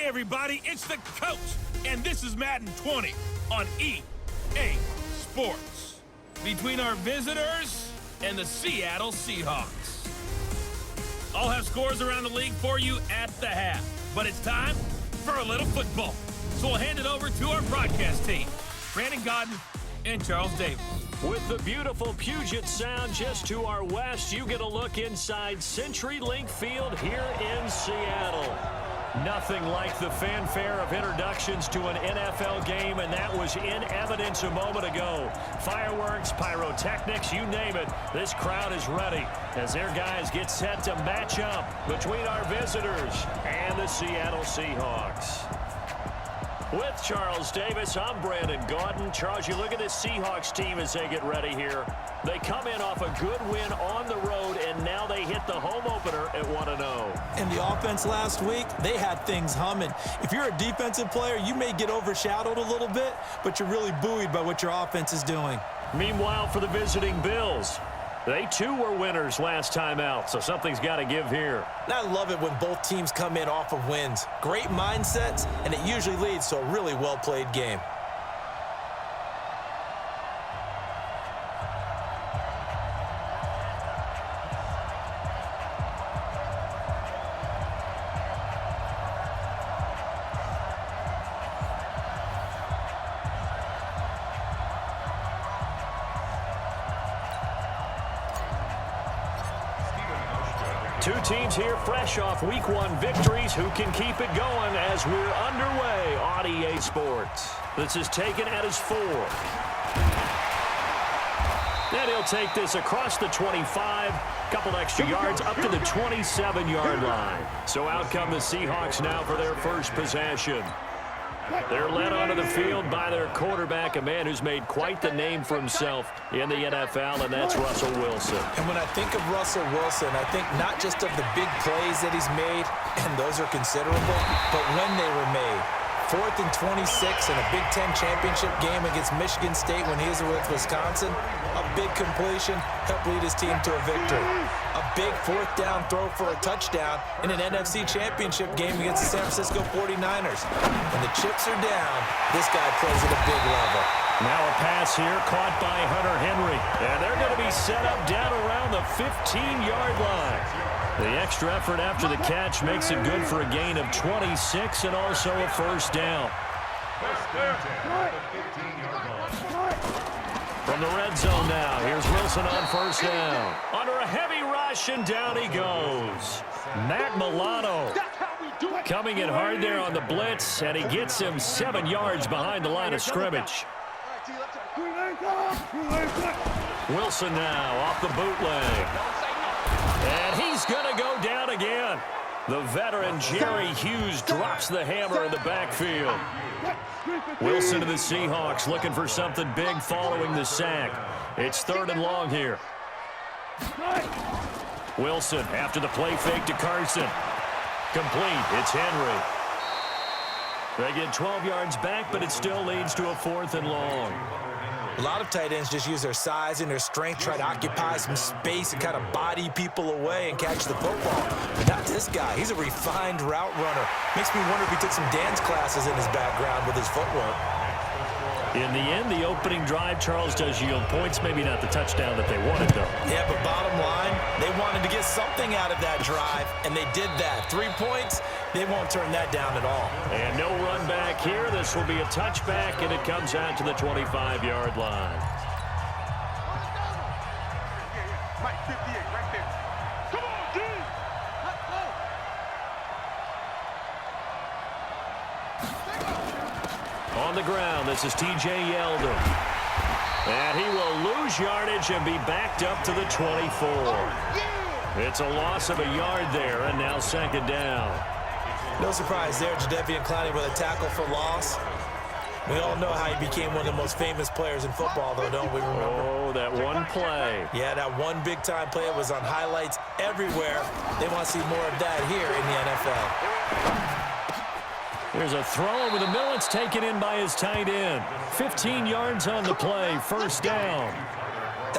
Hey everybody, it's the coach, and this is Madden 20 on EA Sports. Between our visitors and the Seattle Seahawks. I'll have scores around the league for you at the half, but it's time for a little football. So we'll hand it over to our broadcast team, Brandon Godden and Charles Davis. With the beautiful Puget Sound just to our west, you get a look inside CenturyLink Field here in Seattle. Nothing like the fanfare of introductions to an NFL game, and that was in evidence a moment ago. Fireworks, pyrotechnics, you name it. This crowd is ready as their guys get set to match up between our visitors and the Seattle Seahawks. With Charles Davis, I'm Brandon Godden. Charles, you look at this Seahawks team as they get ready here. They come in off a good win on the road, and now they hit the home opener at 1-0. And the offense last week, they had things humming. If you're a defensive player, you may get overshadowed a little bit, but you're really buoyed by what your offense is doing. Meanwhile, for the visiting Bills, they too were winners last time out, so something's got to give here. And I love it when both teams come in off of wins. Great mindsets, and it usually leads to a really well-played game. Two teams here fresh off Week 1 victories. Who can keep it going as we're underway on EA Sports? This is taken at his 4. And he'll take this across the 25. Couple extra yards up to the 27-yard line. So out come the Seahawks now for their first possession. They're led onto the field by their quarterback, a man who's made quite the name for himself in the NFL, and that's Russell Wilson. And when I think of Russell Wilson, I think not just of the big plays that he's made, and those are considerable, but when they were made. 4th and 26 in a Big Ten championship game against Michigan State when he was with Wisconsin. A big completion helped lead his team to a victory. A big 4th down throw for a touchdown in an NFC championship game against the San Francisco 49ers. When the chips are down, this guy plays at a big level. Now a pass here caught by Hunter Henry. And they're going to be set up down around the 15-yard line. The extra effort after the catch makes it good for a gain of 26 and also a first down. From the red zone now, here's Wilson on first down. Under a heavy rush, and down he goes. Matt Milano coming in hard there on the blitz, and he gets him 7 yards behind the line of scrimmage. Wilson now off the bootleg. And he's going to go down again. The veteran Jerry Hughes drops the hammer in the backfield. Wilson to the Seahawks looking for something big following the sack. It's 3rd and long here. Wilson after the play fake to Carson. Complete. It's Henry. They get 12 yards back, but it still leads to a 4th and long. A lot of tight ends just use their size and their strength, try to occupy some space and kind of body people away and catch the football. But not this guy. He's a refined route runner. Makes me wonder if he took some dance classes in his background with his footwork. In the end, the opening drive, Charles, does yield points. Maybe not the touchdown that they wanted, though. Yeah, but bottom line, they wanted to get something out of that drive, and they did that. 3 points, they won't turn that down at all. And no run back here. This will be a touchback, and it comes out to the 25-yard line. On the ground, this is T.J. Yeldon. And he will lose yardage and be backed up to the 24. It's a loss of a yard there, and now 2nd down. No surprise there, Jadavion Clowney with a tackle for loss. We all know how he became one of the most famous players in football, though, don't we remember? Oh, that one play. Yeah, that one big-time play. It was on highlights everywhere. They want to see more of that here in the NFL. There's a throw over the middle. It's taken in by his tight end. 15 yards on the play. First down.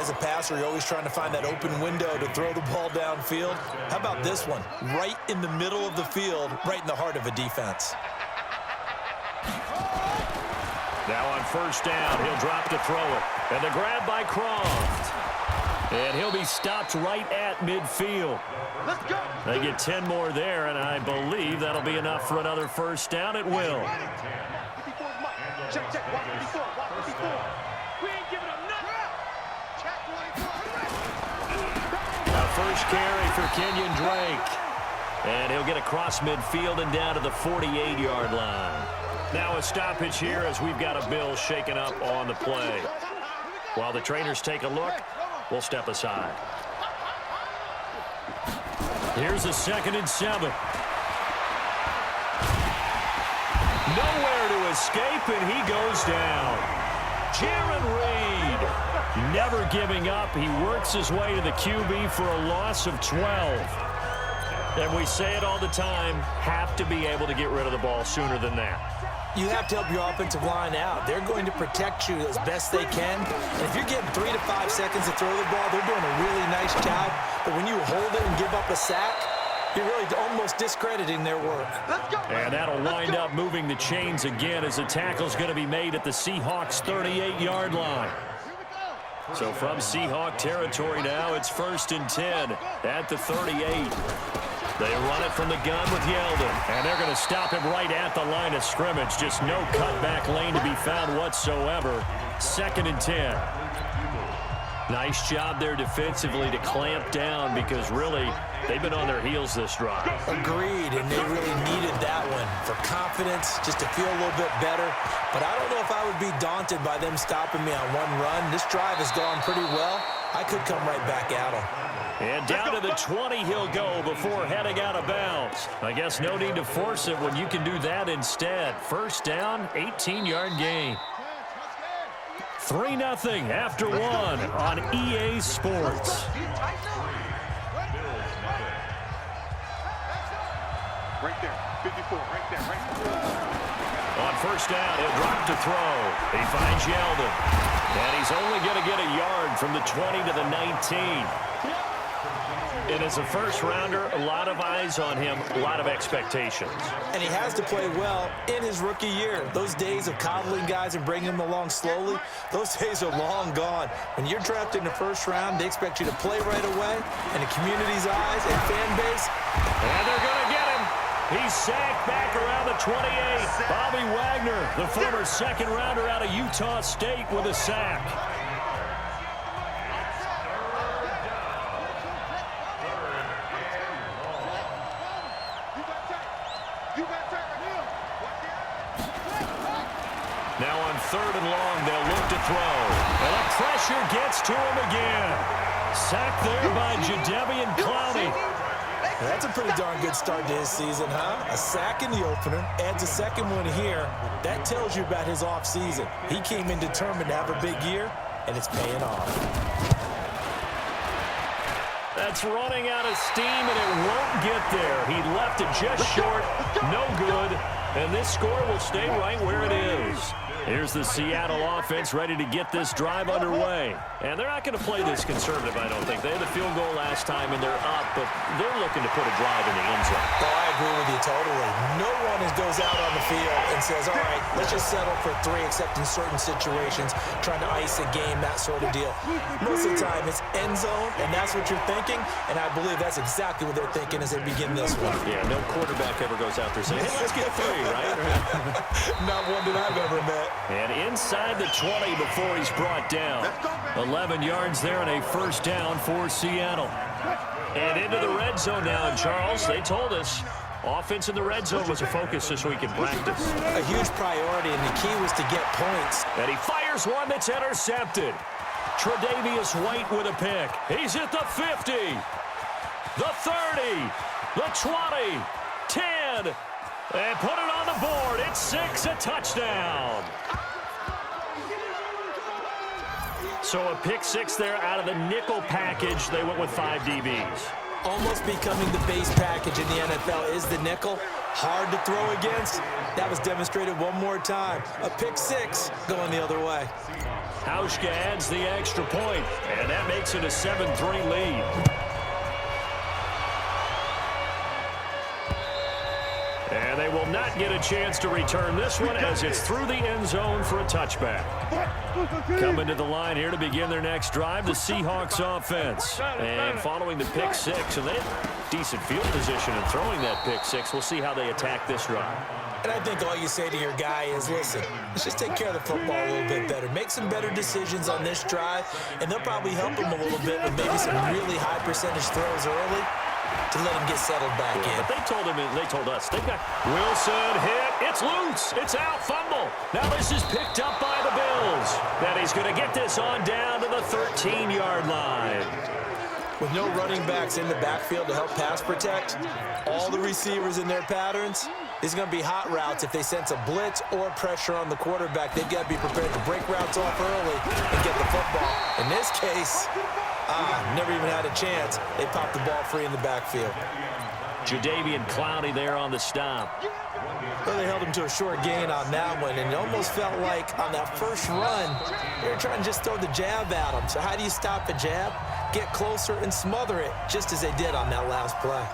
As as a passer, you're always trying to find that open window to throw the ball downfield. How about this one? Right in the middle of the field, right in the heart of a defense. Now on first down, he'll drop to throw it. And the grab by Croft. And he'll be stopped right at midfield. Let's go. They get 10 more there, and I believe that'll be enough for another first down. It will. Check, check. Watch 54. Watch 54. We ain't giving up nothing. Check 24. A first carry for Kenyon Drake. And he'll get across midfield and down to the 48-yard line. Now a stoppage here as we've got a Bill shaken up on the play. While the trainers take a look, we'll step aside. Here's a 2nd and 7. Nowhere to escape, and he goes down. Jaron Reed, never giving up. He works his way to the QB for a loss of 12. And we say it all the time, have to be able to get rid of the ball sooner than that. You have to help your offensive line out. They're going to protect you as best they can. And if you're getting 3 to 5 seconds to throw the ball, they're doing a really nice job. But when you hold it and give up a sack, you're really almost discrediting their work. And that'll wind up moving the chains again as the tackle's going to be made at the Seahawks' 38-yard line. So from Seahawk territory now, it's 1st and 10 at the 38. They run it from the gun with Yeldon, and they're going to stop him right at the line of scrimmage. Just no cutback lane to be found whatsoever. 2nd and 10. Nice job there defensively to clamp down because really they've been on their heels this drive. Agreed, and they really needed that one for confidence, just to feel a little bit better. But I don't know if I would be daunted by them stopping me on one run. This drive has gone pretty well. I could come right back at them. And down to the 20 he'll go before heading out of bounds. I guess no need to force it when you can do that instead. First down, 18-yard gain. 3-0 after 1 on EA Sports. Right there. 54. Right there. Right there. On first down, he'll drop to throw. He finds Yeldon. And he's only going to get a yard from the 20 to the 19. And as a first-rounder, a lot of eyes on him, a lot of expectations. And he has to play well in his rookie year. Those days of coddling guys and bringing them along slowly, those days are long gone. When you're drafted in the first round, they expect you to play right away, and the community's eyes and fan base. And they're going to get him. He's sacked back around the 28. Bobby Wagner, the former second-rounder out of Utah State, with a sack. Now on 3rd and long, they'll look to throw. And the pressure gets to him again. Sacked there by Jadavion Clowney. That's a pretty darn good start to his season, huh? A sack in the opener, adds a second one here. That tells you about his offseason. He came in determined to have a big year, and it's paying off. That's running out of steam, and it won't get there. He left it just short, no good, and this score will stay right where it is. Here's the Seattle offense ready to get this drive underway. And they're not going to play this conservative, I don't think. They had the field goal last time, and they're up, but they're looking to put a drive in the end zone. Oh, I agree with you totally. No one goes out on the field and says, all right, let's just settle for 3, except in certain situations, trying to ice a game, that sort of deal. Most of the time, it's end zone, and that's what you're thinking, and I believe that's exactly what they're thinking as they begin this one. Yeah, no quarterback ever goes out there saying, hey, let's get 3, right? Not one that I've ever met. And inside the 20 before he's brought down. 11 yards there and a first down for Seattle. And into the red zone now, and Charles, they told us offense in the red zone was a focus this week in practice. A huge priority, and the key was to get points. And he fires one that's intercepted. Tre'Davious White with a pick. He's at the 50, the 30, the 20, 10, and put it on the board. It's 6, a touchdown. So a pick 6 there out of the nickel package. They went with 5 DBs. Almost becoming the base package in the NFL is the nickel. Hard to throw against. That was demonstrated one more time. A pick 6 going the other way. Hauschka adds the extra point, and that makes it a 7-3 lead. And they will not get a chance to return this one as it's through the end zone for a touchback. Coming to the line here to begin their next drive, the Seahawks offense. And following the pick six, and they have decent field position in throwing that pick six. We'll see how they attack this drive. And I think all you say to your guy is, listen, let's just take care of the football a little bit better. Make some better decisions on this drive, and they'll probably help him a little bit with maybe some really high percentage throws early to let him get settled back in. But they told us, they got Wilson hit. It's loose. It's out. Fumble. Now this is picked up by the Bills. That he's going to get this on down to the 13-yard line. With no running backs in the backfield to help pass protect, all the receivers in their patterns, it's going to be hot routes. If they sense a blitz or pressure on the quarterback, they've got to be prepared to break routes off early and get the football. In this case, never even had a chance. They popped the ball free in the backfield. Jadavion Clowney there on the stop. Well, they held him to a short gain on that one, and it almost felt like on that first run, they were trying to just throw the jab at him. So how do you stop a jab? Get closer and smother it, just as they did on that last play.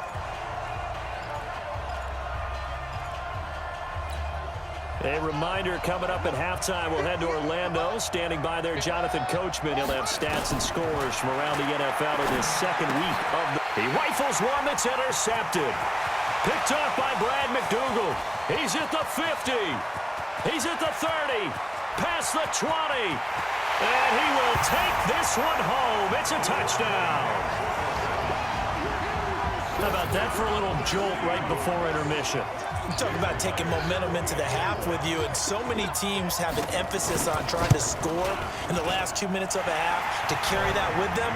A reminder coming up at halftime, we'll head to Orlando. Standing by there, Jonathan Coachman. He'll have stats and scores from around the NFL in his second week of the... He rifles one that's intercepted. Picked off by Brad McDougal. He's at the 50. He's at the 30. Past the 20. And he will take this one home. It's a touchdown. How about that for a little jolt right before intermission? You talk about taking momentum into the half with you, and so many teams have an emphasis on trying to score in the last 2 minutes of a half. To carry that with them,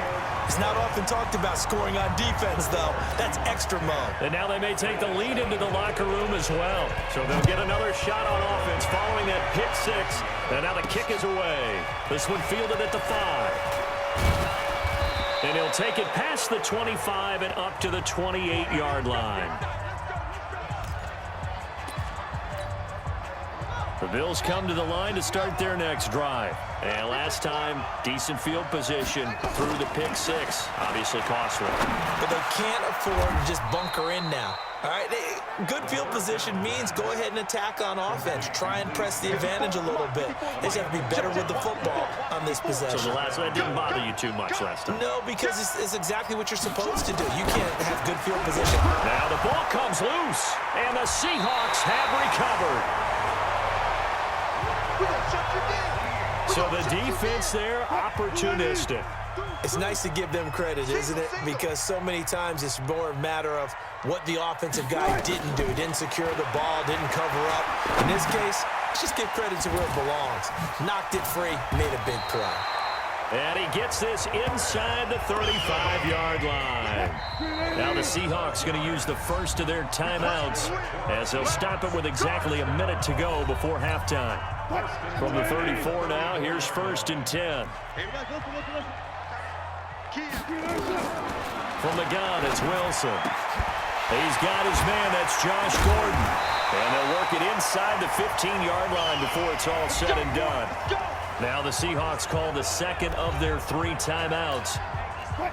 it's not often talked about scoring on defense, though. That's extra mode. And now they may take the lead into the locker room as well. So they'll get another shot on offense following that pick six. And now the kick is away. This one fielded at the 5. And he'll take it past the 25 and up to the 28-yard line. The Bills come to the line to start their next drive. And last time, decent field position through the pick six. Obviously costly. But they can't afford to just bunker in now. All right, good field position means go ahead and attack on offense. Try and press the advantage a little bit. They just have to be better with the football on this possession. So that didn't bother you too much last time? No, because it's exactly what you're supposed to do. You can't have good field position. Now the ball comes loose, and the Seahawks have recovered. So the defense there, opportunistic. It's nice to give them credit, isn't it? Because so many times it's more a matter of what the offensive guy didn't do. Didn't secure the ball, didn't cover up. In this case, let's just give credit to where it belongs. Knocked it free, made a big play. And he gets this inside the 35-yard line. Now the Seahawks going to use the first of their timeouts as they'll stop it with exactly a minute to go before halftime. From the 34 now, here's 1st and 10. From the gun, it's Wilson. He's got his man, that's Josh Gordon. And they'll work it inside the 15-yard line before it's all said and done. Now the Seahawks call the second of their 3 timeouts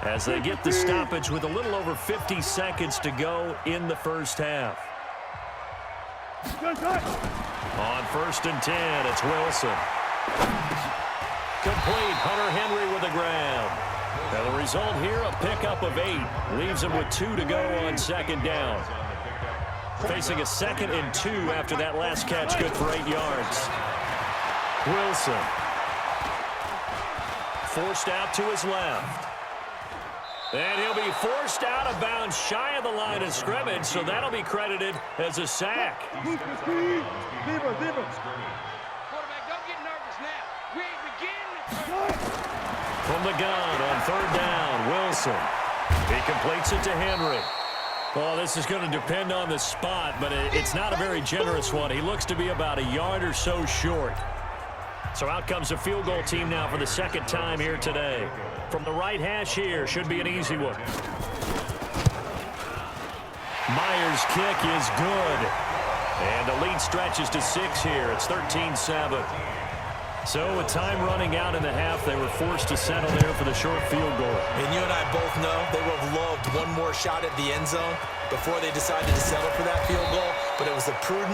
as they get the stoppage with a little over 50 seconds to go in the first half. On 1st and 10, it's Wilson. Complete, Hunter Henry with the grab. Now the result here, a pickup of 8. Leaves him with 2 to go on 2nd down. Facing a 2nd and 2 after that last catch, good for 8 yards. Wilson. Forced out to his left. And he'll be forced out of bounds shy of the line of scrimmage, so that'll be credited as a sack. Quarterback, don't get nervous now. We ain't beginning. From the gun on 3rd down, Wilson. He completes it to Henry. Well, this is going to depend on the spot, but it's not a very generous one. He looks to be about a yard or so short. So out comes the field goal team now for the 2nd time here today. From the right hash here, should be an easy one. Myers' kick is good. And the lead stretches to 6 here. It's 13-7. So with time running out in the half, they were forced to settle there for the short field goal. And you and I both know they would have loved one more shot at the end zone before they decided to settle for that field goal, but it was a prudent